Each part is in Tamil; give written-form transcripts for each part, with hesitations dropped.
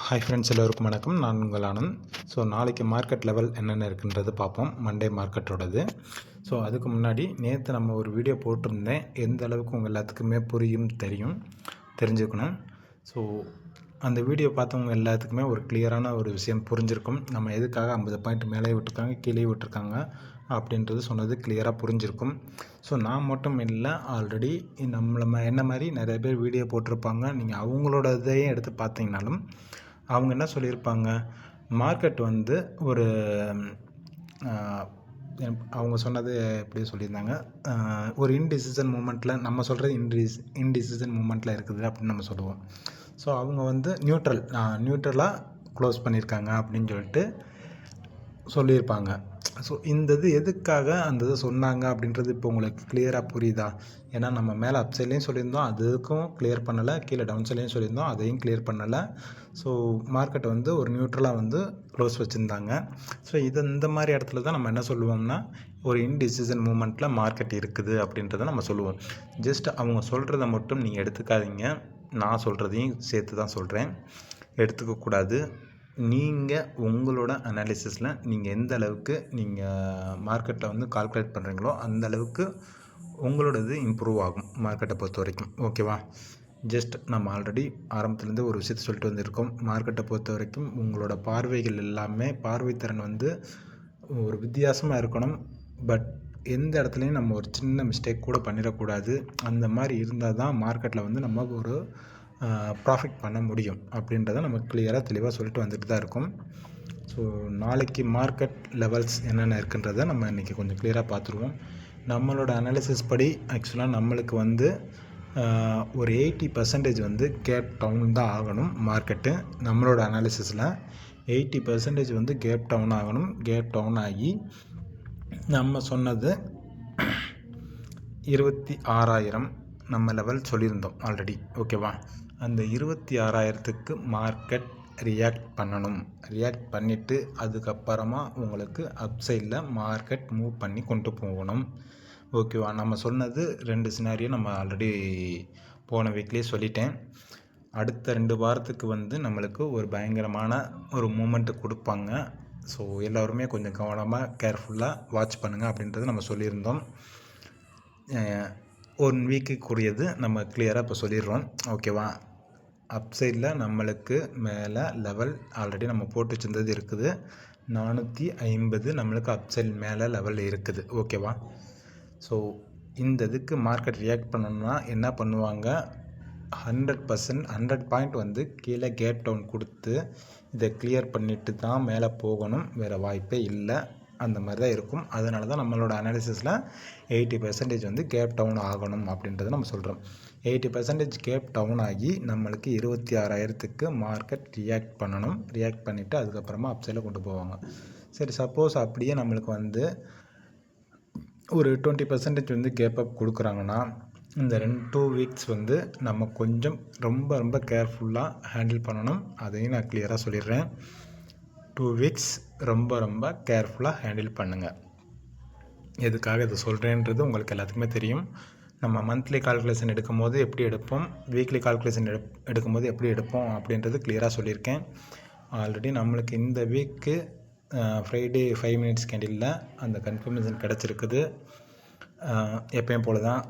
ஹாய் ஃப்ரெண்ட்ஸ், எல்லோருக்கும் வணக்கம். நான் உங்கள் ஆனந்த். ஸோ நாளைக்கு மார்க்கெட் லெவல் என்னென்ன இருக்குன்றது பார்ப்போம், மண்டே மார்க்கெட்டோடது. ஸோ அதுக்கு முன்னாடி நேற்று நம்ம ஒரு வீடியோ போட்டிருந்தேன், எந்த அளவுக்கு உங்கள் எல்லாத்துக்குமே தெரிஞ்சுக்கணும். ஸோ அந்த வீடியோ பார்த்தவங்க எல்லாத்துக்குமே ஒரு கிளியரான ஒரு விஷயம் புரிஞ்சிருக்கும். நம்ம எதுக்காக 50 பாயிண்ட் மேலே விட்டுருக்காங்க, கீழே விட்டுருக்காங்க அப்படின்றது சொன்னது கிளியராக புரிஞ்சிருக்கும். ஸோ நான் மட்டும் இல்லை, ஆல்ரெடி என்ன மாதிரி நிறைய பேர் வீடியோ போட்டிருப்பாங்க. நீங்கள் அவங்களோட இதையும் எடுத்து பார்த்தீங்கனாலும் அவங்க என்ன சொல்லியிருப்பாங்க, மார்க்கெட் வந்து ஒரு அவங்க சொன்னது எப்படி சொல்லியிருந்தாங்க, ஒரு இன்டிசிஷன் மூமெண்ட்டில், நம்ம சொல்கிறது இன்டிசிஷன் மூமெண்ட்டில் இருக்குது அப்படின்னு நம்ம சொல்லுவோம். ஸோ அவங்க வந்து நியூட்ரலாக க்ளோஸ் பண்ணியிருக்காங்க அப்படின்னு சொல்லியிருப்பாங்க. ஸோ இந்த இது எதுக்காக அந்த இது சொன்னாங்க அப்படின்றது இப்போ உங்களுக்கு கிளியராக புரியுதா? ஏன்னா நம்ம மேலே அப் சைட்லேயும் சொல்லியிருந்தோம், அதுக்கும் கிளியர் பண்ணலை, கீழே டவுன் சைட்லேயும் சொல்லியிருந்தோம், அதையும் கிளியர் பண்ணலை. ஸோ மார்க்கெட்டை வந்து ஒரு நியூட்ரலாக வந்து க்ளோஸ் வச்சுருந்தாங்க. ஸோ இந்த மாதிரி இடத்துல தான் நம்ம என்ன சொல்லுவோம்னா, ஒரு இன்டிசிஷன் மூமெண்ட்டில் மார்க்கெட் இருக்குது அப்படின்றத நம்ம சொல்லுவோம். ஜஸ்ட் அவங்க சொல்கிறத மட்டும் நீங்கள் எடுத்துக்காதீங்க, நான் சொல்கிறதையும் சேர்த்து தான் சொல்கிறேன், எடுத்துக்கக்கூடாது. நீங்கள் உங்களோட அனாலிசிஸில் நீங்கள் எந்த அளவுக்கு நீங்கள் மார்க்கெட்டில் வந்து கால்குலேட் பண்ணுறீங்களோ அந்த அளவுக்கு உங்களோடது இம்ப்ரூவ் ஆகும் மார்க்கெட்டை பொறுத்த வரைக்கும். ஓகேவா? ஜஸ்ட் நம்ம ஆல்ரெடி ஆரம்பத்துலேருந்து ஒரு விஷயத்தை சொல்லிட்டு வந்திருக்கோம். மார்க்கெட்டை பொறுத்த வரைக்கும் உங்களோட பார்வைகள் எல்லாமே, பார்வைத்திறன் வந்து ஒரு வித்தியாசமாக இருக்கணும். பட் எந்த இடத்துலையும் நம்ம ஒரு சின்ன மிஸ்டேக் கூட பண்ணிடக்கூடாது. அந்த மாதிரி இருந்தால் தான் மார்க்கெட்டில் வந்து நம்ம ஒரு ப்ராஃபிட் பண்ண முடியும் அப்படின்றத நம்ம கிளியராக தெளிவாக சொல்லிட்டு வந்துட்டு தான் இருக்கோம். ஸோ நாளைக்கு மார்க்கெட் லெவல்ஸ் என்னென்ன இருக்குன்றதை நம்ம இன்றைக்கி கொஞ்சம் கிளியராக பார்த்துருவோம். நம்மளோட அனாலிசிஸ் படி ஆக்சுவலாக நம்மளுக்கு வந்து ஒரு 80% வந்து கேப் டவுன் தான் ஆகணும் மார்க்கெட்டு. நம்மளோட அனாலிசிஸில் 80% வந்து கேப் டவுன் ஆகணும். கேப் டவுன் ஆகி நம்ம சொன்னது 26,000 நம்ம லெவல் சொல்லியிருந்தோம் ஆல்ரெடி. ஓகேவா? அந்த 26,000க்கு மார்க்கெட் ரியாக்ட் பண்ணணும். ரியாக்ட் பண்ணிவிட்டு அதுக்கப்புறமா உங்களுக்கு அப்சைடில் மார்க்கெட் மூவ் பண்ணி கொண்டு போகணும். ஓகேவா? நம்ம சொன்னது 2 சினாரியோ நம்ம ஆல்ரெடி போன வீக்லேயே சொல்லிட்டேன். அடுத்த 2 வாரத்துக்கு வந்து நம்மளுக்கு ஒரு பயங்கரமான ஒரு மூமெண்ட்டு கொடுப்பாங்க. ஸோ எல்லோருமே கொஞ்சம் கவனமாக கேர்ஃபுல்லாக வாட்ச் பண்ணுங்கள் அப்படின்றது நம்ம சொல்லியிருந்தோம். 1 வீக்குக்குரியது நம்ம கிளியராக இப்போ சொல்லிடுறோம். ஓகேவா? அப்சைடில் நம்மளுக்கு மேலே லெவல் ஆல்ரெடி நம்ம போட்டு வச்சுருந்தது இருக்குது. 450 நம்மளுக்கு அப்சைட் மேலே லெவல் இருக்குது. ஓகேவா? ஸோ இந்த இதுக்கு மார்க்கெட் ரியாக்ட் பண்ணணும்னா என்ன பண்ணுவாங்க, 100 பாயிண்ட் வந்து கீழே கேப் டவுன் கொடுத்து இதை கிளியர் பண்ணிவிட்டு தான் மேலே போகணும். வேறு வாய்ப்பே இல்லை. அந்த மாதிரி தான் இருக்கும். அதனால தான் நம்மளோட அனாலிசிஸில் 80% வந்து கேப் டவுன் ஆகணும் அப்படின்றத நம்ம சொல்கிறோம். 80% கேப் டவுன் ஆகி நம்மளுக்கு 26,000க்கு மார்க்கெட் ரியாக்ட் பண்ணணும். ரியாக்ட் பண்ணிவிட்டு அதுக்கப்புறமா அப்சைடில் கொண்டு போவாங்க. சரி, சப்போஸ் அப்படியே நம்மளுக்கு வந்து ஒரு 20% வந்து கேப் அப் கொடுக்குறாங்கன்னா, இந்த 2 வீக்ஸ் வந்து நம்ம கொஞ்சம் ரொம்ப கேர்ஃபுல்லாக ஹேண்டில் பண்ணணும். அதையும் நான் கிளியராக சொல்லிடுறேன். 2 வீக்ஸ் ரொம்ப கேர்ஃபுல்லாக ஹேண்டில் பண்ணுங்கள். எதுக்காக இதை சொல்கிறேன்றது உங்களுக்கு எல்லாத்துக்குமே தெரியும். நம்ம மந்த்லி கால்குலேஷன் எடுக்கும்போது எப்படி எடுப்போம், வீக்லி கால்குலேஷன் எடுக்கும்போது எப்படி எடுப்போம் அப்படின்றது கிளியராக சொல்லியிருக்கேன். ஆல்ரெடி நம்மளுக்கு இந்த வீக்கு ஃப்ரைடே 5 மினிட்ஸ் கேண்டிலில் அந்த கன்ஃபர்மேஷன் கிடச்சிருக்குது. எப்பயும் போல் தான்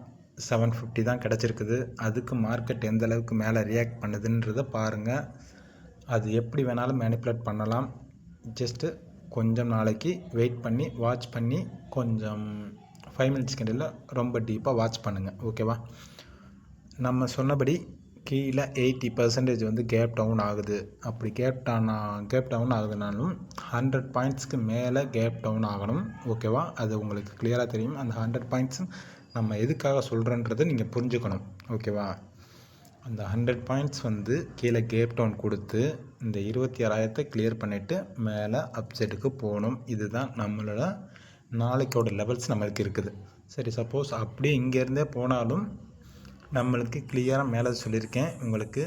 750 தான் கிடச்சிருக்குது. அதுக்கு மார்க்கெட் எந்த அளவுக்கு மேலே ரியாக்ட் பண்ணுதுன்றதை பாருங்கள். அது எப்படி வேணாலும் மேனிப்புலேட் பண்ணலாம். ஜஸ்ட்டு கொஞ்சம் நாளைக்கு வெயிட் பண்ணி வாட்ச் பண்ணி கொஞ்சம் 5 மினிட்ஸ் கேண்டிலில் ரொம்ப டீப்பாக வாட்ச் பண்ணுங்கள். ஓகேவா? நம்ம சொன்னபடி கீழே 80% வந்து கேப் டவுன் ஆகுது. அப்படி கேப் டவுன் ஆகுதுனாலும் 100 பாயிண்ட்ஸ்க்கு மேலே கேப் டவுன் ஆகணும். ஓகேவா? அது உங்களுக்கு கிளியராக தெரியும். அந்த 100 பாயிண்ட்ஸ் நம்ம எதுக்காக சொல்கிறோன்றதை நீங்கள் புரிஞ்சுக்கணும். ஓகேவா? அந்த 100 பாயிண்ட்ஸ் வந்து கீழே கேப் டவுன் கொடுத்து இந்த 26,000 கிளியர் பண்ணிவிட்டு மேலே அப்சைடுக்கு போகணும். இதுதான் நம்மளோட நாளைக்கோட லெவல்ஸ் நம்மளுக்கு இருக்குது. சரி, சப்போஸ் அப்படியே இங்கேருந்தே போனாலும் நம்மளுக்கு கிளியராக மேலே சொல்லியிருக்கேன் உங்களுக்கு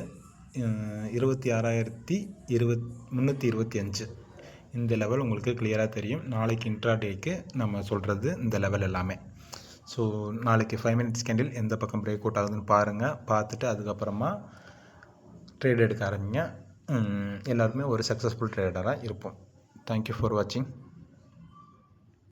26,325 இந்த லெவல் உங்களுக்கு கிளியராக தெரியும். நாளைக்கு இன்ட்ராடேக்கு நம்ம சொல்கிறது இந்த லெவல் எல்லாமே. ஸோ நாளைக்கு 5 மினிட்ஸ் கேண்டில் எந்த பக்கம் பிரேக் அவுட் ஆகுதுன்னு பாருங்கள். பார்த்துட்டு அதுக்கப்புறமா ட்ரேட் எடுக்க ஆரம்பிங்க. எல்லாருமே ஒரு சக்ஸஸ்ஃபுல் ட்ரேடராக இருப்போம். தேங்க்யூ ஃபார் வாட்சிங்.